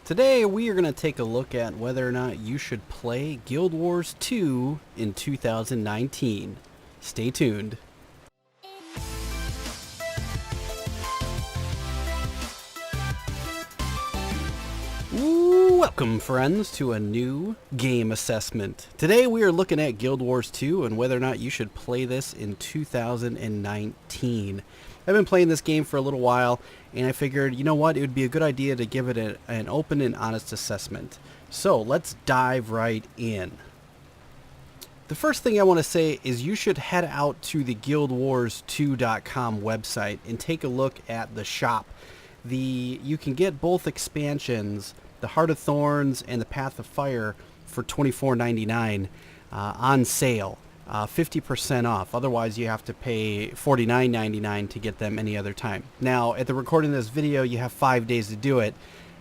Today we are going to take a look at whether or not you should play Guild Wars 2 in 2019. Stay tuned. Welcome friends to a new game assessment. Today we are looking at Guild Wars 2 and whether or not you should play this in 2019. I've been playing this game for a little while and I figured, you know what, it would be a good idea to give it an open and honest assessment. So let's dive right in. The first thing I want to say is you should head out to the guildwars2.com website and take a look at the shop. You can get both expansions, the Heart of Thorns and the Path of Fire, for $24.99 on sale. 50% off. Otherwise, you have to pay $49.99 to get them any other time. Now, at the recording of this video, you have 5 days to do it.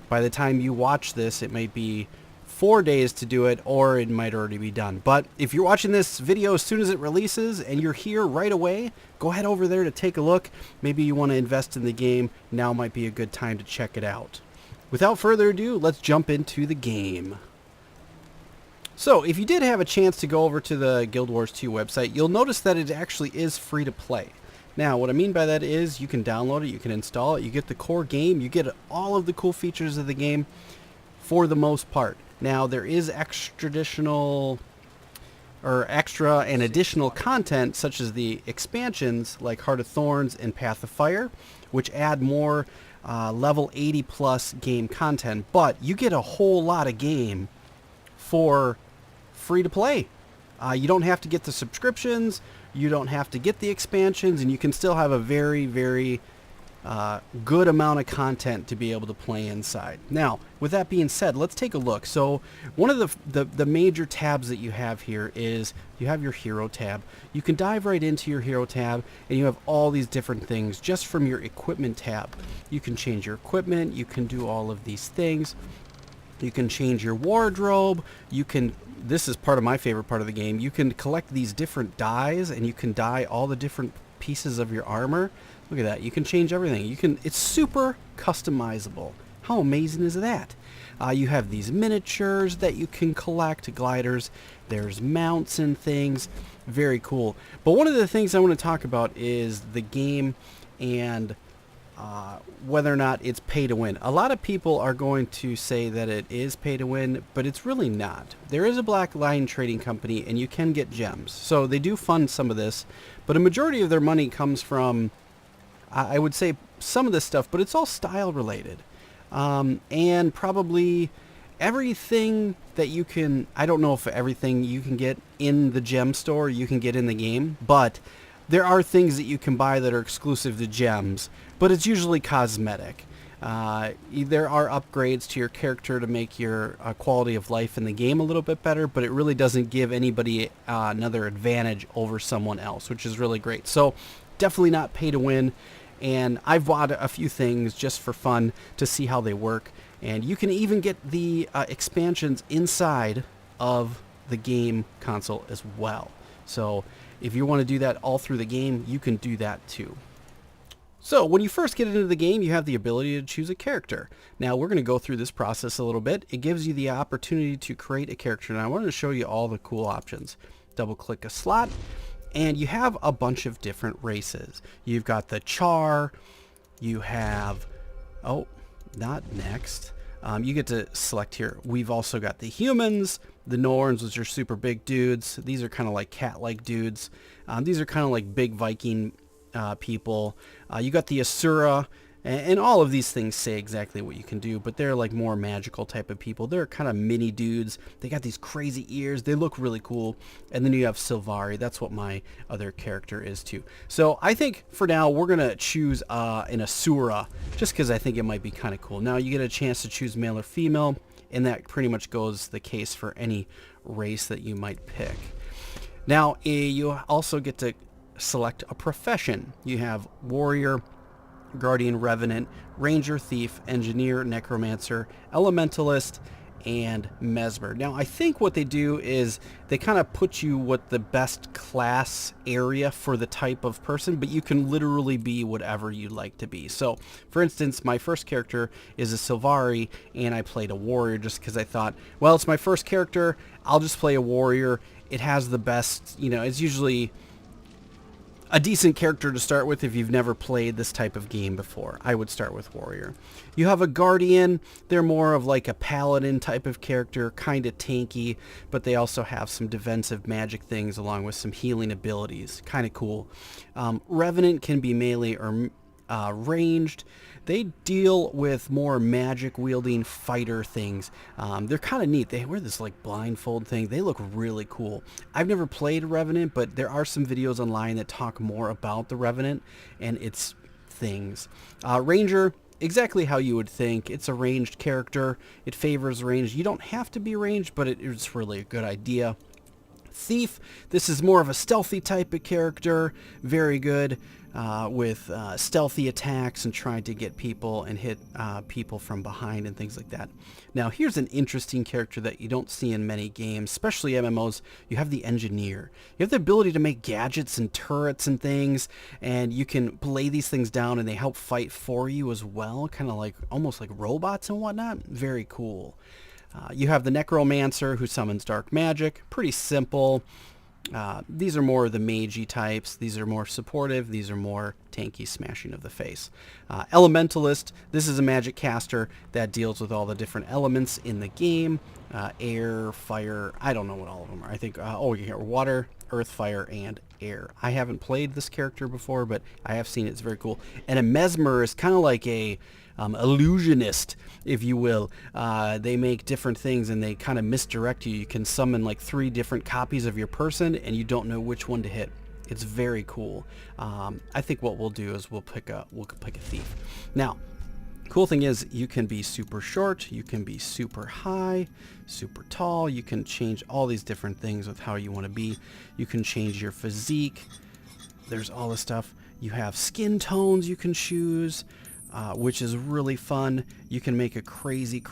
By the time you watch this, it might be 4 days to do it, or it might already be done. But if you're watching this video as soon as it releases and you're here right away, go ahead over there to take a look. Maybe you want to invest in the game. Now might be a good time to check it out. Without further ado, let's jump into the game. So, if you did have a chance to go over to the Guild Wars 2 website, you'll notice that it actually is free to play. Now, what I mean by that is you can download it, you can install it, you get the core game, you get all of the cool features of the game for the most part. Now, there is extra and additional content such as the expansions like Heart of Thorns and Path of Fire, which add more level 80 plus game content, but you get a whole lot of game for free to play. You don't have to get the subscriptions, you don't have to get the expansions, and you can still have a very good amount of content to be able to play inside. Now, with that being said, let's take a look. So one of the major tabs that you have here is you have your hero tab. You can dive right into your hero tab and you have all these different things just from your equipment tab. You can change your equipment, you can do all of these things. You can change your wardrobe, this is part of my favorite part of the game, you can collect these different dyes and you can dye all the different pieces of your armor. Look at that, you can change everything. It's super customizable. How amazing is that? You have these miniatures that you can collect, gliders, there's mounts and things, very cool. But one of the things I want to talk about is the game and whether or not it's pay to win. A lot of people are going to say that it is pay to win, but it's really not. There is a black line trading company and you can get gems. So they do fund some of this, but a majority of their money comes from, I would say, some of this stuff, but it's all style related. And probably everything that you can, I don't know if everything you can get in the gem store you can get in the game, but there are things that you can buy that are exclusive to gems, but it's usually cosmetic. There are upgrades to your character to make your quality of life in the game a little bit better, but it really doesn't give anybody another advantage over someone else, which is really great. So definitely not pay to win, and I've bought a few things just for fun to see how they work, and you can even get the expansions inside of the game console as well. So if you want to do that all through the game, you can do that too. So when you first get into the game, you have the ability to choose a character. Now we're going to go through this process a little bit. It gives you the opportunity to create a character. Now I wanted to show you all the cool options. Double click a slot and you have a bunch of different races. You've got the Char, you have, oh, not next. You get to select here. We've also got the humans, the Norns, which are super big dudes. These are kind of like cat-like dudes. These are kind of like big Viking people. You got the Asura, and all of these things say exactly what you can do, but they're like more magical type of people. They're kind of mini dudes. They got these crazy ears. They look really cool. And then you have Sylvari. That's what my other character is too. So I think for now we're going to choose an Asura just because I think it might be kind of cool. Now you get a chance to choose male or female, and that pretty much goes the case for any race that you might pick. Now you also get to select a profession. You have warrior, guardian, revenant, ranger, thief, engineer, necromancer, elementalist, and Mesmer. Now, I think what they do is they kind of put you with the best class area for the type of person, but you can literally be whatever you'd like to be. So, for instance, my first character is a Sylvari, and I played a warrior just because I thought, well, it's my first character, I'll just play a warrior. It has the best, you know, it's usually a decent character to start with if you've never played this type of game before. I would start with warrior. You have a guardian. They're more of like a paladin type of character, kind of tanky, but they also have some defensive magic things along with some healing abilities. Kind of cool. Revenant can be melee or ranged. They deal with more magic wielding fighter things. They're kind of neat. They wear this like blindfold thing. They look really cool. I've never played Revenant, but there are some videos online that talk more about the Revenant and its things. Ranger, exactly how you would think. It's a ranged character. It favors range. You don't have to be ranged, but it's really a good idea. Thief, this is more of a stealthy type of character. Very good with stealthy attacks and trying to get people and hit people from behind and things like that. Now, here's an interesting character that you don't see in many games, especially MMOs. You have the Engineer. You have the ability to make gadgets and turrets and things, and you can lay these things down and they help fight for you as well, kind of like almost like robots and whatnot. Very cool. You have the Necromancer who summons dark magic. Pretty simple. These are more the magey types. These are more supportive. These are more tanky smashing of the face. Elementalist. This is a magic caster that deals with all the different elements in the game. Air, fire. I don't know what all of them are. I think, you hear water, earth, fire, and air. I haven't played this character before, but I have seen it. It's very cool. And a Mesmer is kind of like a illusionist, if you will. They make different things and they kind of misdirect you. You can summon like 3 different copies of your person and you don't know which one to hit. It's very cool. I think what we'll do is we'll pick a thief. Now, cool thing is you can be super short, you can be super high, super tall. You can change all these different things with how you want to be. You can change your physique. There's all this stuff. You have skin tones you can choose. Which is really fun. You can make a crazy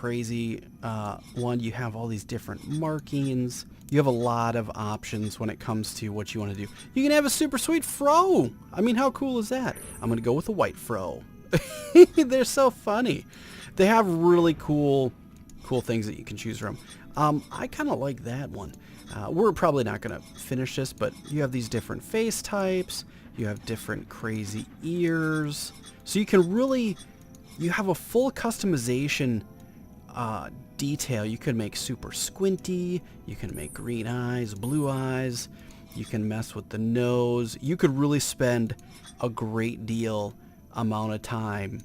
one. You have all these different markings. You have a lot of options when it comes to what you want to do. You can have a super sweet fro. I mean, how cool is that? I'm going to go with a white fro. They're so funny. They have really cool things that you can choose from. I kind of like that one. We're probably not going to finish this, but you have these different face types. You have different crazy ears. So you can really, you have a full customization detail. You can make super squinty. You can make green eyes, blue eyes. You can mess with the nose. You could really spend a great deal amount of time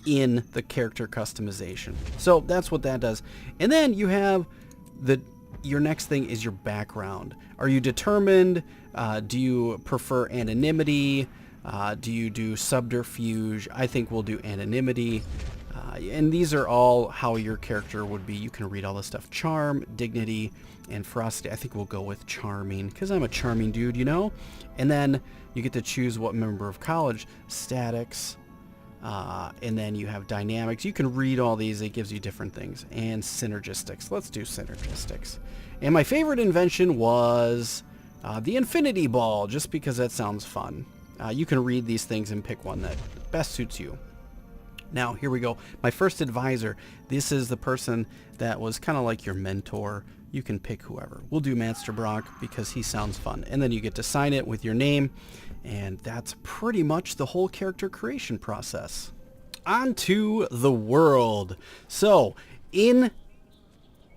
in the character customization. So that's what that does. And then you have your next thing is your background. Are you determined? Do you prefer anonymity? Do you do subterfuge? I think we'll do anonymity. And these are all how your character would be. You can read all this stuff. Charm, dignity, and ferocity. I think we'll go with charming because I'm a charming dude, you know? And then you get to choose what member of college. Statics. And then you have dynamics. You can read all these. It gives you different things. And synergistics. Let's do synergistics. And my favorite invention was the infinity ball, just because that sounds fun. You can read these things and pick one that best suits you. Now, here we go. My first advisor. This is the person that was kind of like your mentor. You can pick whoever. We'll do Master Brock because he sounds fun. And then you get to sign it with your name. And that's pretty much the whole character creation process. On to the world. So, in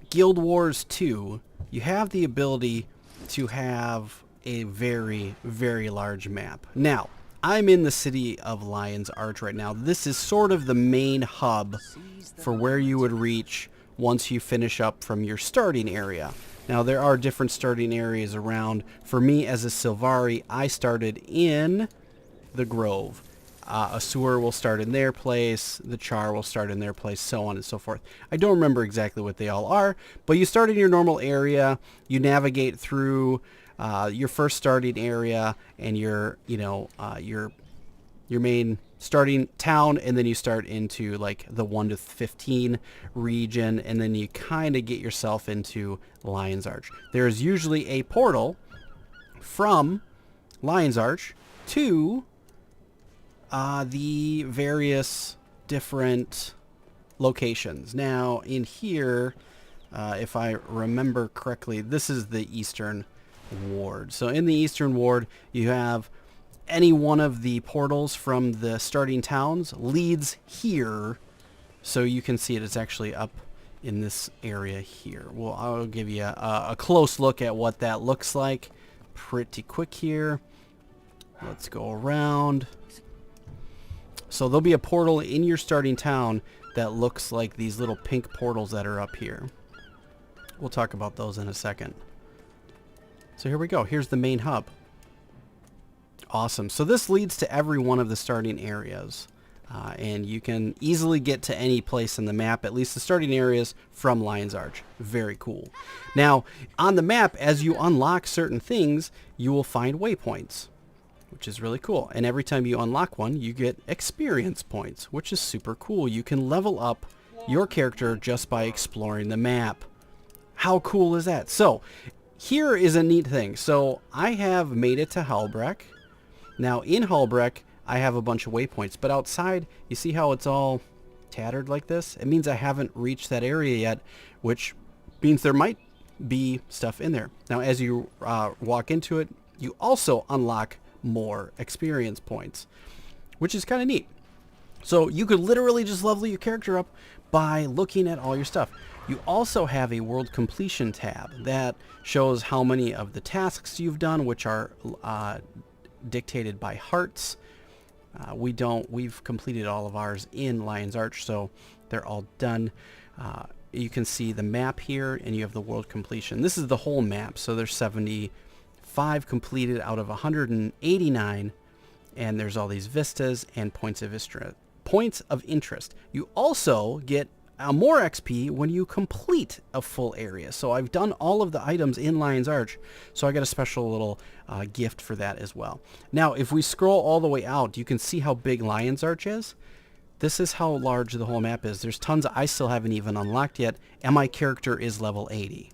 Guild Wars 2, you have the ability to have a very, very large map. Now, I'm in the city of Lion's Arch right now. This is sort of the main hub for where you would reach once you finish up from your starting area. Now, there are different starting areas around. For me, as a Sylvari, I started in the Grove. Asur will start in their place. The Char will start in their place, so on and so forth. I don't remember exactly what they all are, but you start in your normal area. You navigate through your first starting area and your main starting town, and then you start into like the 1 to 15 region, and then you kind of get yourself into Lion's Arch. There's usually a portal from Lion's Arch to the various different locations. Now in here, if I remember correctly, this is the Eastern Ward. So in the Eastern Ward, you have any one of the portals from the starting towns leads here. So you can see it. It's actually up in this area here. Well, I'll give you a close look at what that looks like pretty quick here. Let's go around. So there'll be a portal in your starting town that looks like these little pink portals that are up here. We'll talk about those in a second. So here we go. Here's the main hub. Awesome. So this leads to every one of the starting areas. And you can easily get to any place in the map, at least the starting areas, from Lion's Arch. Very cool. Now, on the map, as you unlock certain things, you will find waypoints, which is really cool. And every time you unlock one, you get experience points, which is super cool. You can level up your character just by exploring the map. How cool is that? So, here is a neat thing. So, I have made it to Helbrecht. Now, in Helbrecht, I have a bunch of waypoints, but outside, you see how it's all tattered like this? It means I haven't reached that area yet, which means there might be stuff in there. Now, as you walk into it, you also unlock more experience points, which is kind of neat. So you could literally just level your character up by looking at all your stuff. You also have a world completion tab that shows how many of the tasks you've done, which are dictated by hearts. We've completed all of ours in Lion's Arch, so they're all done. You can see the map here, and you have the world completion. This is the whole map, so there's 75 completed out of 189, and there's all these vistas and points of interest. You also get more XP when you complete a full area. So I've done all of the items in Lion's Arch, so I got a special little gift for that as well. Now, if we scroll all the way out, you can see how big Lion's Arch is. This is how large the whole map is. There's tons I still haven't even unlocked yet, and my character is level 80.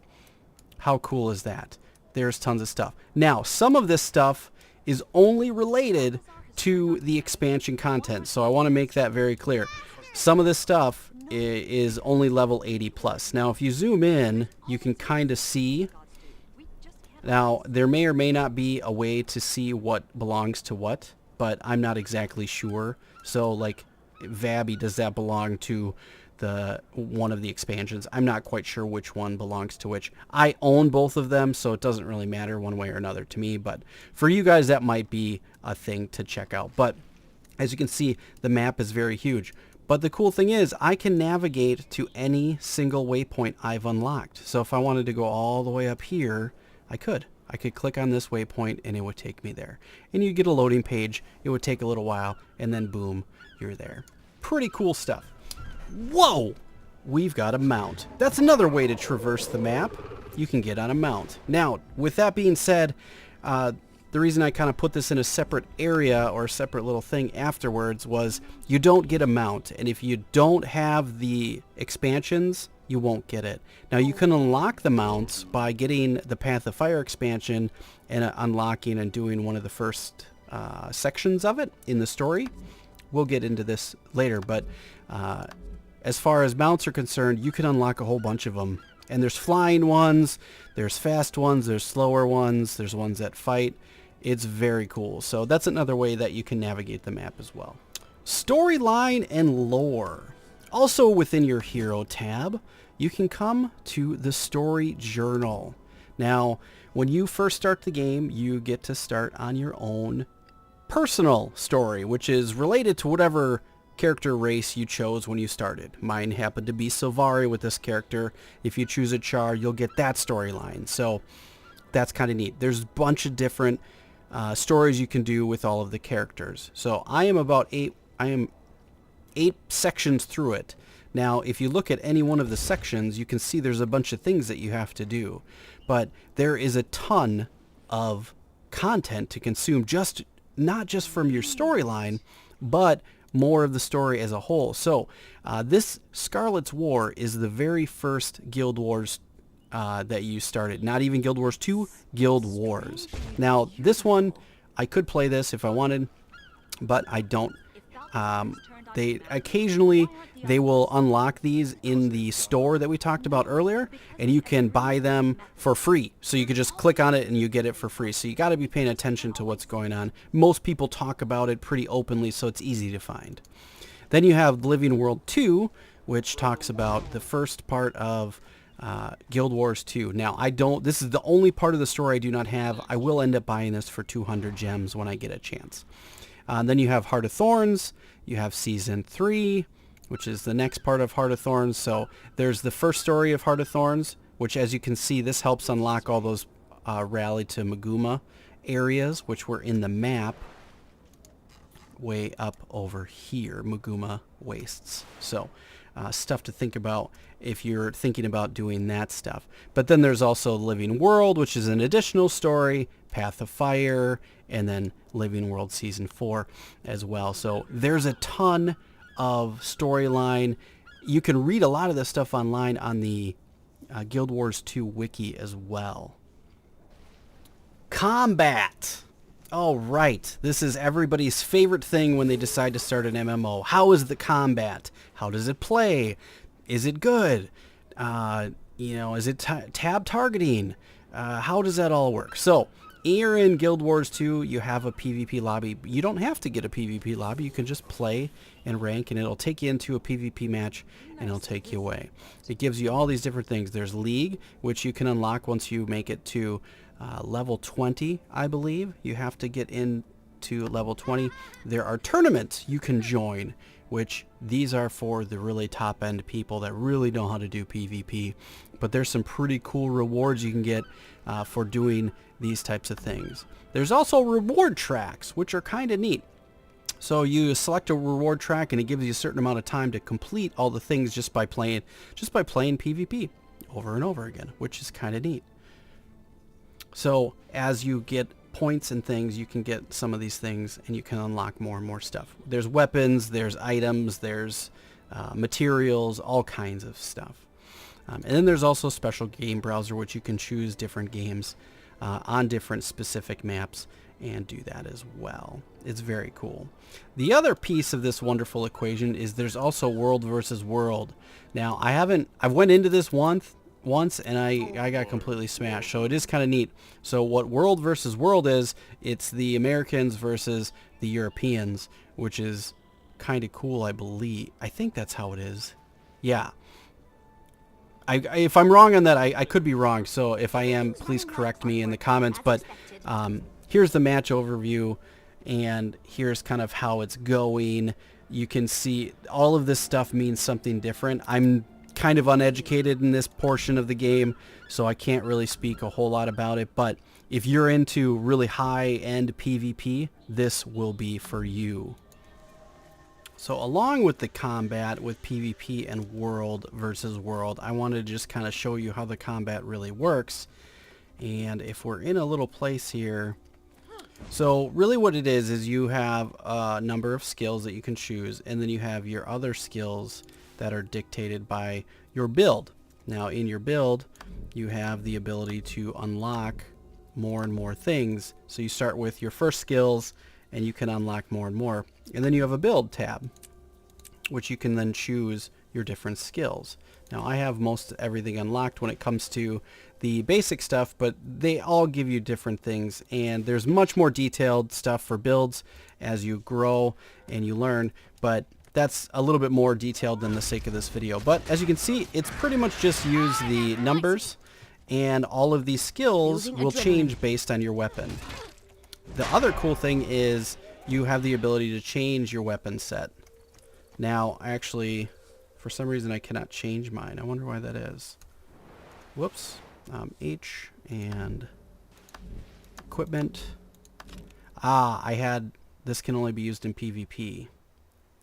How cool is that? There's tons of stuff. Now, some of this stuff is only related to the expansion content, so I want to make that very clear. Some of this stuff is only level 80 plus. Now, if you zoom in, you can kind of see. Now, there may or may not be a way to see what belongs to what, but I'm not exactly sure. So, like, Vabby, does that belong to one of the expansions? I'm not quite sure which one belongs to which. I own both of them, so it doesn't really matter one way or another to me, but for you guys, that might be a thing to check out. But as you can see, the map is very huge. But the cool thing is, I can navigate to any single waypoint I've unlocked. So if I wanted to go all the way up here, I could. I could click on this waypoint and it would take me there. And you get a loading page. It would take a little while, and then boom, you're there. Pretty cool stuff. Whoa! We've got a mount. That's another way to traverse the map. You can get on a mount. Now, with that being said, the reason I kind of put this in a separate area or a separate little thing afterwards was you don't get a mount. And if you don't have the expansions, you won't get it. Now, you can unlock the mounts by getting the Path of Fire expansion and unlocking and doing one of the first sections of it in the story. We'll get into this later, but as far as mounts are concerned, you can unlock a whole bunch of them. And there's flying ones, there's fast ones, there's slower ones, there's ones that fight. It's very cool. So that's another way that you can navigate the map as well. Storyline and lore. Also within your hero tab, you can come to the story journal. Now, when you first start the game, you get to start on your own personal story, which is related to whatever character race you chose when you started. Mine happened to be Sylvari with this character. If you choose a Char, you'll get that storyline. So that's kind of neat. There's a bunch of different stories you can do with all of the characters. So I am 8 sections through it. Now, if you look at any one of the sections, you can see there's a bunch of things that you have to do. But there is a ton of content to consume, not just from your storyline, but more of the story as a whole. So this Scarlet's War is the very first Guild Wars that you started. Not even Guild Wars 2, Guild Wars. Now this one, I could play this if I wanted, but I don't. They occasionally will unlock these in the store that we talked about earlier, and you can buy them for free. So you could just click on it and you get it for free. So you got to be paying attention to what's going on. Most people talk about it pretty openly, so it's easy to find. Then you have Living World 2, which talks about the first part of Guild Wars 2. Now this is the only part of the story I do not have. I will end up buying this for 200 gems when I get a chance. Then you have Heart of Thorns. You have Season 3, which is the next part of Heart of Thorns. So there's the first story of Heart of Thorns, which, as you can see, this helps unlock all those Rally to Maguma areas, which were in the map way up over here, Maguma Wastes. So stuff to think about if you're thinking about doing that stuff. But then there's also Living World, which is an additional story, Path of Fire, and then Living World Season 4 as well. So there's a ton of storyline. You can read a lot of this stuff online on the Guild Wars 2 wiki as well. Combat! All right, this is everybody's favorite thing when they decide to start an MMO. How is the combat? How does it play? Is it good? Is it tab targeting? How does that all work? So, you're in Guild Wars 2, you have a PvP lobby. You don't have to get a PvP lobby. You can just play and rank, and it'll take you into a PvP match, and it'll take you away. It gives you all these different things. There's League, which you can unlock once you make it to level 20, I believe. You have to get into level 20. There are tournaments you can join, which these are for the really top-end people that really know how to do PvP. But there's some pretty cool rewards you can get for doing these types of things. There's also reward tracks, which are kind of neat. So you select a reward track, and it gives you a certain amount of time to complete all the things just by playing PvP over and over again, which is kind of neat. So as you get points and things, you can get some of these things, and you can unlock more and more stuff. There's weapons, there's items, there's materials, all kinds of stuff. And then there's also special game browser, which you can choose different games on different specific maps and do that as well. It's very cool. The other piece of this wonderful equation is there's also world versus world. Now I went into this once and I got completely smashed, so it is kind of neat. So what world versus world is, it's the Americans versus the Europeans, which is kind of cool, I believe. I think that's how it is. Yeah. If I'm wrong on that, I could be wrong, so if I am, please correct me in the comments. But here's the match overview, and here's kind of how it's going. You can see all of this stuff means something different. I'm kind of uneducated in this portion of the game, so I can't really speak a whole lot about it. But if you're into really high-end PvP, this will be for you. So along with the combat with PvP and world versus world, I wanted to just kind of show you how the combat really works. And if we're in a little place here, so really what it is you have a number of skills that you can choose, and then you have your other skills that are dictated by your build. Now in your build, you have the ability to unlock more and more things. So you start with your first skills, and you can unlock more and more. And then you have a build tab, which you can then choose your different skills. Now I have most everything unlocked when it comes to the basic stuff, but they all give you different things, and there's much more detailed stuff for builds as you grow and you learn, but that's a little bit more detailed than the sake of this video. But as you can see, it's pretty much just use the numbers, and all of these skills will change based on your weapon. The other cool thing is you have the ability to change your weapon set. Now, actually, for some reason I cannot change mine. I wonder why that is. Whoops. H and equipment. I had this can only be used in PvP,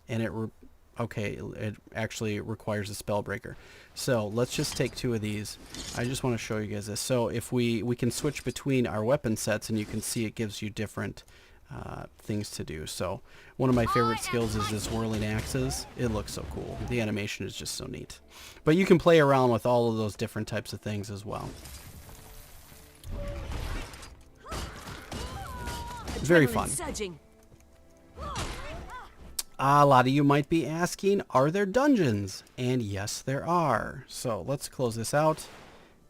and it actually requires a spell breaker. So let's just take two of these. I just want to show you guys this. So if we can switch between our weapon sets, and you can see it gives you different things to do. So one of my favorite skills is this whirling axes. It looks so cool. The animation is just so neat. But you can play around with all of those different types of things as well. Very fun. A lot of you might be asking, are there dungeons? And yes, there are. So let's close this out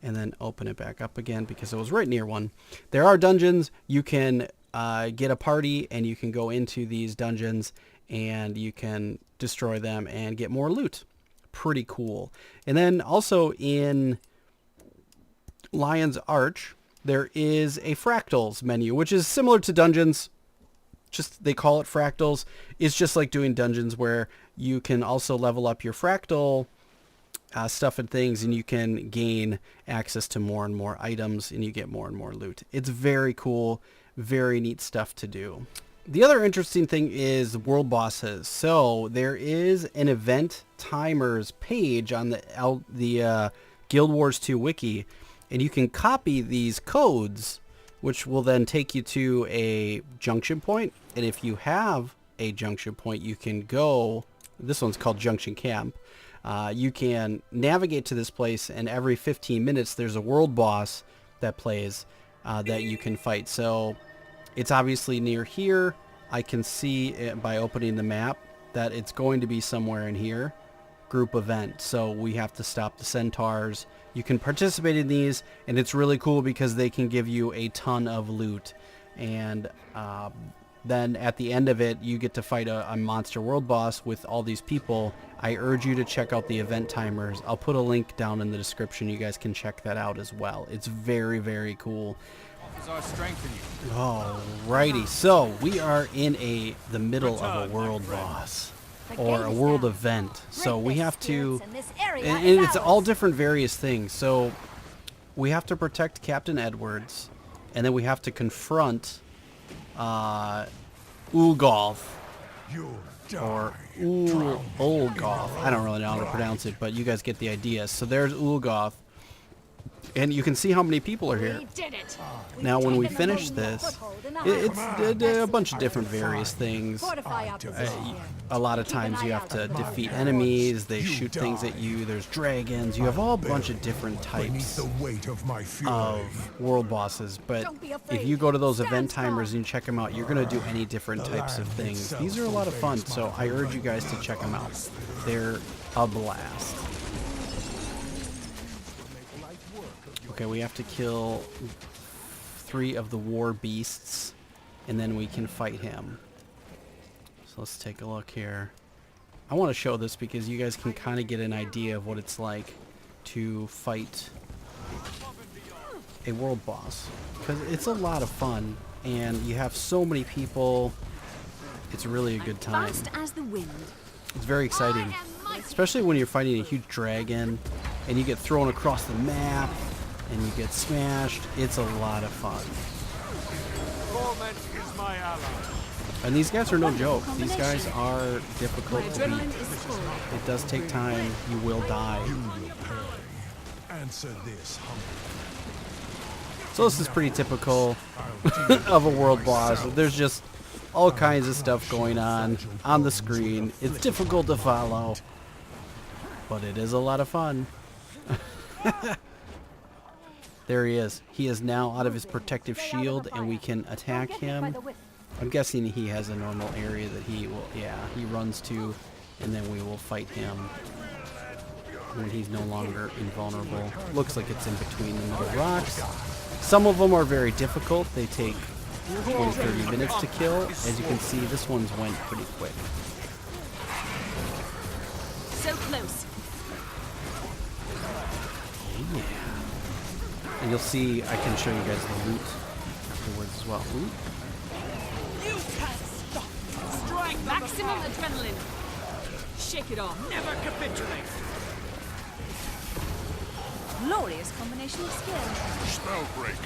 and then open it back up again because it was right near one. There are dungeons. You can get a party and you can go into these dungeons and you can destroy them and get more loot. Pretty cool. And then also in Lion's Arch, there is a fractals menu, which is similar to dungeons. Just they call it fractals. It's just like doing dungeons where you can also level up your fractal stuff and things, and you can gain access to more and more items, and you get more and more loot. It's very cool, very neat stuff to do. The other interesting thing is world bosses. So there is an event timers page on the Guild Wars 2 wiki, and you can copy these codes, which will then take you to a junction point. And if you have a junction point, you can go, this one's called Junction Camp. You can navigate to this place, and every 15 minutes there's a world boss that plays that you can fight. So it's obviously near here. I can see it by opening the map that it's going to be somewhere in here. Group event. So we have to stop the centaurs. You can participate in these, and it's really cool because they can give you a ton of loot. And then at the end of it, you get to fight a monster world boss with all these people. I urge you to check out the event timers. I'll put a link down in the description. You guys can check that out as well. It's very, very cool. Alrighty, so we are in the middle of a world boss. Or a world event. So we have to, and it's all different various things. So we have to protect Captain Edwards, and then we have to confront Ulgolf, or Ulgolf. I don't really know how to pronounce it, but you guys get the idea. So there's Ulgolf, and you can see how many people are here. Now when we finish this, it's a bunch of different various things. A lot of times you have to defeat enemies, they shoot things at you, there's dragons, you have all a bunch of different types of world bosses. But if you go to those event timers and you check them out, you're going to do any different types of things. These are a lot of fun, so I urge you guys to check them out. They're a blast. Okay, we have to kill 3 of the war beasts, and then we can fight him. So let's take a look here. I want to show this because you guys can kind of get an idea of what it's like to fight a world boss. Because it's a lot of fun, and you have so many people. It's really a good time. It's very exciting, especially when you're fighting a huge dragon, and you get thrown across the map, and you get smashed. It's a lot of fun. And these guys are no joke. These guys are difficult to beat. It does take time. You will die. So this is pretty typical of a world boss. There's just all kinds of stuff going on the screen. It's difficult to follow, but it is a lot of fun. There he is. He is now out of his protective shield, and we can attack him. I'm guessing he has a normal area that he runs to, and then we will fight him when he's no longer invulnerable. Looks like it's in between the middle rocks. Some of them are very difficult. They take 20-30 minutes to kill. As you can see, this one's went pretty quick. So close. Yeah. And you'll see, I can show you guys the loot afterwards as well. Ooh. You can't stop. Strike maximum adrenaline. Shake it off. Never capitulate. Glorious combination of skill. Spell break.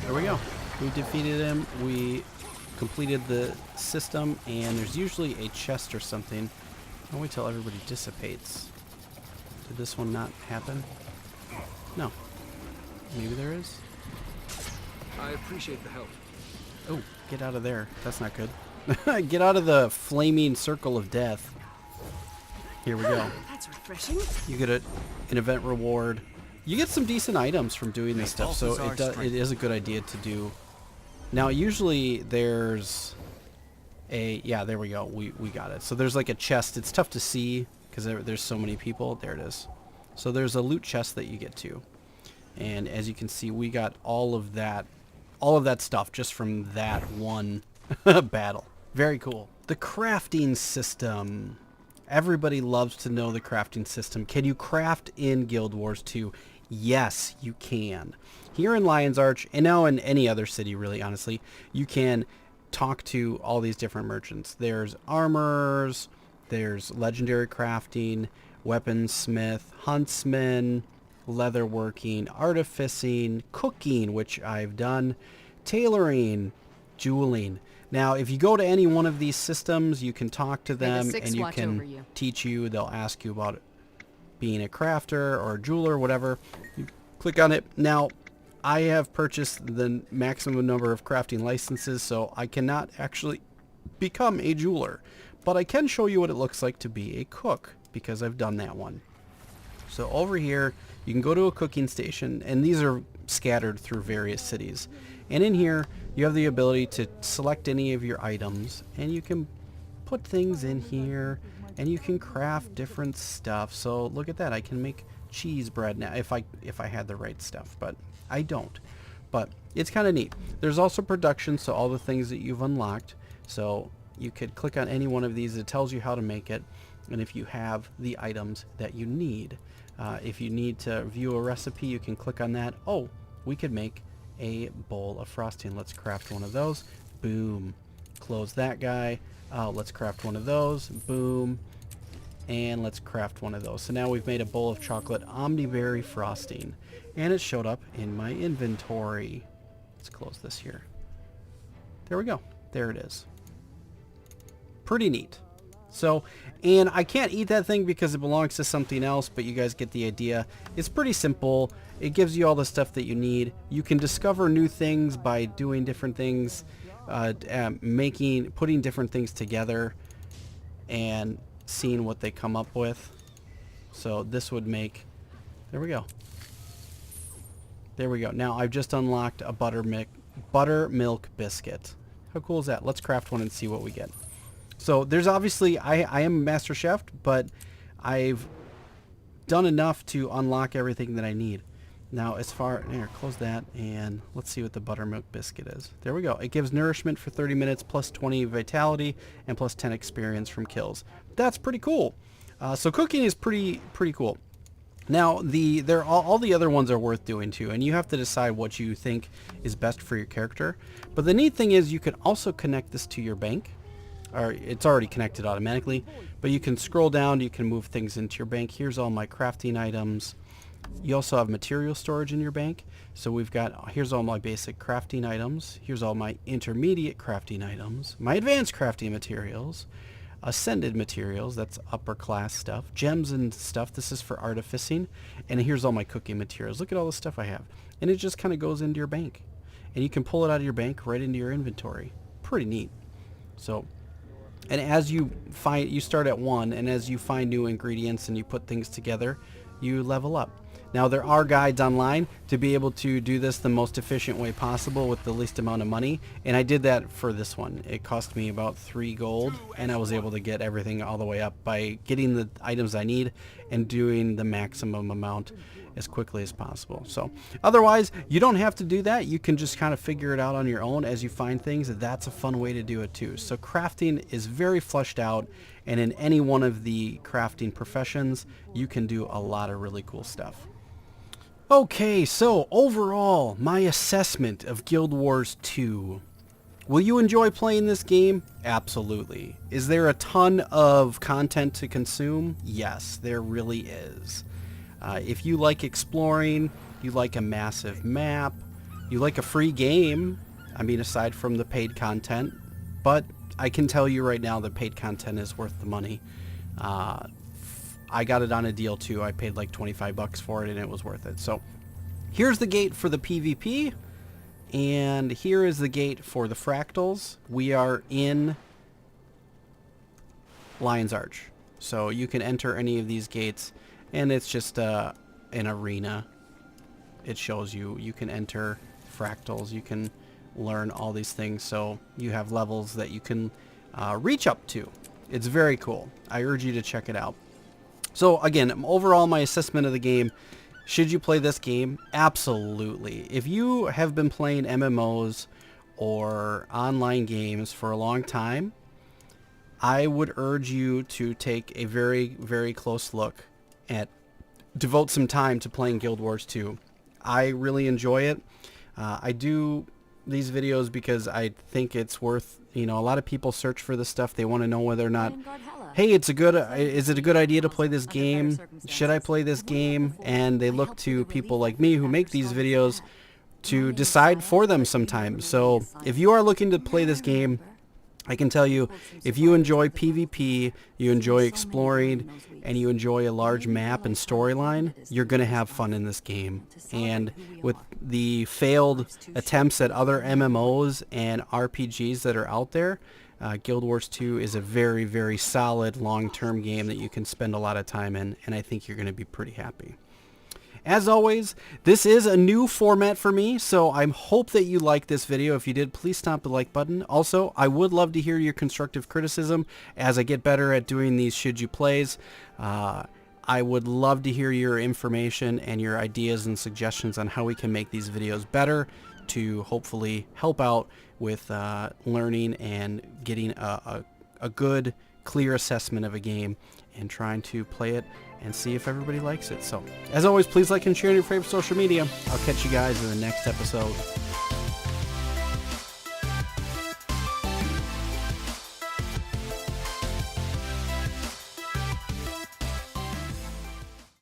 There we go. We defeated him. We completed the system, and there's usually a chest or something. I'll wait till everybody dissipates. Did this one not happen? No. Maybe there is? I appreciate the help. Oh, get out of there. That's not good. Get out of the flaming circle of death. Here we go. That's refreshing. You get an event reward. You get some decent items from doing this stuff, so it is a good idea to do. Now, usually there's a... Yeah, there we go. We got it. So there's like a chest. It's tough to see because there's so many people. There it is. So there's a loot chest that you get to. And as you can see, we got all of that stuff just from that one battle. Very cool. The crafting system. Everybody loves to know the crafting system. Can you craft in Guild Wars 2? Yes, you can. Here in Lion's Arch, and now in any other city, really, honestly, you can talk to all these different merchants. There's armors, there's legendary crafting, weaponsmith, huntsman, leatherworking, artificing, cooking, which I've done, tailoring, jeweling. Now, if you go to any one of these systems, you can talk to them and you can teach you. They'll ask you about being a crafter or a jeweler, whatever. You click on it. Now, I have purchased the maximum number of crafting licenses, so I cannot actually become a jeweler. But I can show you what it looks like to be a cook, because I've done that one. So over here, you can go to a cooking station, and these are scattered through various cities. And in here, you have the ability to select any of your items, and you can put things in here, and you can craft different stuff. So look at that. I can make cheese bread now if I had the right stuff, but I don't. But it's kind of neat. There's also production, so all the things that you've unlocked. So you could click on any one of these. It tells you how to make it, and if you have the items that you need. If you need to view a recipe, you can click on that. Oh, we could make a bowl of frosting. Let's craft one of those. Boom. Close that guy. Let's craft one of those. Boom. And let's craft one of those. So now we've made a bowl of chocolate omniberry frosting, and it showed up in my inventory. Let's close this here. There we go. There it is. Pretty neat. So, and I can't eat that thing because it belongs to something else, but you guys get the idea. It's pretty simple. It gives you all the stuff that you need. You can discover new things by doing different things, putting different things together and seeing what they come up with. So this would make, there we go. There we go. Now I've just unlocked a buttermilk biscuit. How cool is that? Let's craft one and see what we get. So there's obviously, I am a master chef, but I've done enough to unlock everything that I need. Now as far, here, close that, and let's see what the buttermilk biscuit is. There we go. It gives nourishment for 30 minutes, plus 20 vitality, and plus 10 experience from kills. That's pretty cool. So cooking is pretty cool. Now all the other ones are worth doing too, and you have to decide what you think is best for your character. But the neat thing is you can also connect this to your bank. Or it's already connected automatically, but you can scroll down, you can move things into your bank. Here's all my crafting items. You also have material storage in your bank. So we've got, here's all my basic crafting items. Here's all my intermediate crafting items, my advanced crafting materials, ascended materials, that's upper class stuff, gems and stuff. This is for artificing. And here's all my cooking materials. Look at all the stuff I have. And it just kind of goes into your bank. And you can pull it out of your bank right into your inventory. Pretty neat. So, and as you start at 1, and as you find new ingredients and you put things together, you level up. Now there are guides online to be able to do this the most efficient way possible with the least amount of money, and I did that for this one. It cost me about 3 gold, and I was able to get everything all the way up by getting the items I need and doing the maximum amount as quickly as possible. So otherwise, you don't have to do that. You can just kind of figure it out on your own as you find things. That's a fun way to do it too. So crafting is very fleshed out, and in any one of the crafting professions, you can do a lot of really cool stuff. Okay, so overall, my assessment of Guild Wars 2. Will you enjoy playing this game? Absolutely. Is there a ton of content to consume? Yes, there really is. If you like exploring, you like a massive map, you like a free game, I mean aside from the paid content, but I can tell you right now that paid content is worth the money. I got it on a deal too. I paid like $25 for it and it was worth it. So here's the gate for the PvP. And here is the gate for the fractals. We are in Lion's Arch. So you can enter any of these gates, and it's just an arena. It shows you can enter fractals, you can learn all these things, so you have levels that you can reach up to. It's very cool. I urge you to check it out. So again, overall my assessment of the game, should you play this game? Absolutely. If you have been playing MMOs or online games for a long time, I would urge you to take a very, very close look at, devote some time to playing Guild Wars 2. I really enjoy it. I do these videos because I think it's worth, a lot of people search for this stuff. They want to know whether or not, hey, is it a good idea to play this game? Should I play this game? And they look to people like me who make these videos to decide for them sometimes. So if you are looking to play this game, I can tell you, if you enjoy PvP, you enjoy exploring, and you enjoy a large map and storyline, you're going to have fun in this game. And with the failed attempts at other MMOs and RPGs that are out there, Guild Wars 2 is a very, very solid long-term game that you can spend a lot of time in, and I think you're going to be pretty happy. As always, this is a new format for me, so I hope that you like this video. If you did, please stomp the like button. Also, I would love to hear your constructive criticism as I get better at doing these should you plays. I would love to hear your information and your ideas and suggestions on how we can make these videos better to hopefully help out with learning and getting a good, clear assessment of a game and trying to play it and see if everybody likes it. So, as always, please like and share on your favorite social media. I'll catch you guys in the next episode.